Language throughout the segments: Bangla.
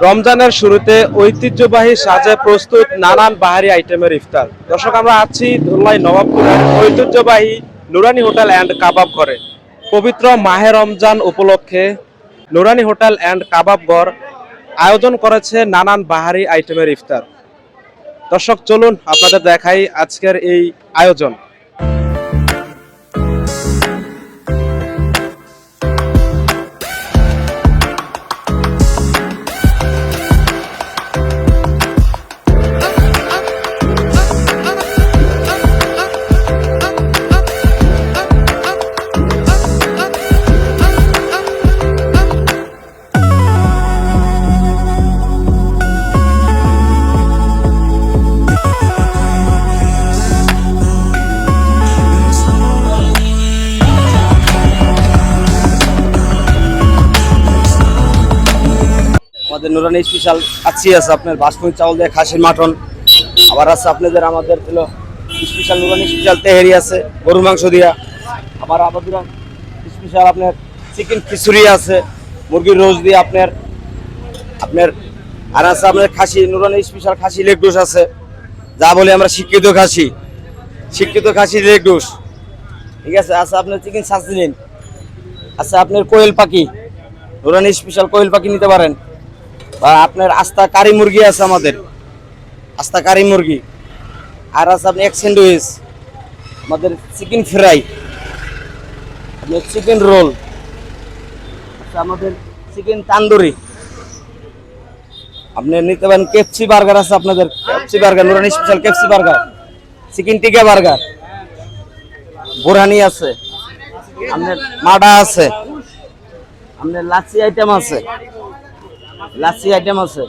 রমজানের শুরুতে ঐতিহ্যবাহী সাজে প্রস্তুত নানান বাহারি আইটেমের ইফতার। দর্শক, আমরা আছি ধুলাই নবাবপুরের ঐতিহ্যবাহী নুরানি হোটেল অ্যান্ড কাবাব ঘরে। পবিত্র মাহে রমজান উপলক্ষে নুরানি হোটেল অ্যান্ড কাবাব ঘর আয়োজন করেছে নানান বাহারি আইটেমের ইফতার। দর্শক, চলুন আপনাদের দেখাই আজকের এই আয়োজন। আমাদের নুরানি স্পেশাল কাচ্চি আছে, আপনার বাসমতি চাউল দিয়ে খাসির মাটন, আবার আছে আপনাদের আমাদের হলো স্পেশাল নুরানি স্পেশাল তেহেরি আছে গরুর মাংস দিয়া, আবার আমাদের স্পেশাল আপনার চিকেন খিচুড়ি আছে মুরগির রোজ দিয়ে আপনার আপনার আর আছে আপনার খাসি নুরানি স্পেশাল খাসি লেগ ডোস আছে, যা বলি আমরা শিক্ষিত খাসি লেগ ডোস, ঠিক আছে। আছে আপনার চিকেন সাসলিন, আছে আপনার কোয়েল পাখি, নুরানি স্পেশাল কোয়েল পাখি নিতে পারেন, বা আপনার আস্তা কারি মুরগি আছে, আমাদের আস্তা কারি মুরগি, আর আছে আপনার এক স্যান্ডউইচ, আমাদের চিকেন ফ্রাই, আপনার চিকেন রোল, আচ্ছা আমাদের চিকেন তান্দুরি, আপনি নিতে পারেন কেএফসি বার্গার আছে, আপনাদের কেএফসি বার্গার নুরানি স্পেশাল কেএফসি বার্গার, চিকেন টিকা বার্গার, বোরহানি আছে, আপনার মাডা আছে, আপনার লাচ্ছি আইটেম আছে,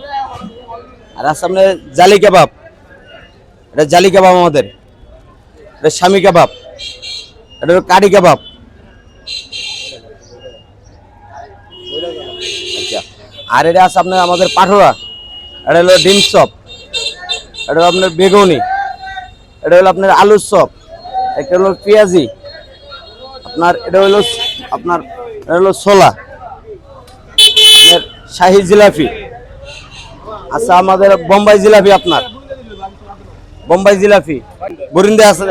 আর আছে আপনার জালি কাবাব, এটা জালি কাবাব, আমাদের এটা স্বামী কাবাব, এটা হলো কারি কাবাব, আচ্ছা। আর এটা আছে আপনার আমাদের পাঠোয়া, এটা হলো ডিম চপ, এটা হলো আপনার বেগুনি, এটা হলো আপনার আলুর চপ, এটা হলো পেঁয়াজি, এটা হলো ছোলা, আপনার শাহি জিলাপি, আচ্ছা আমাদের বোম্বাই জিলাপি, আপনার বোম্বাই জিলাপি বরিন্দে আছে।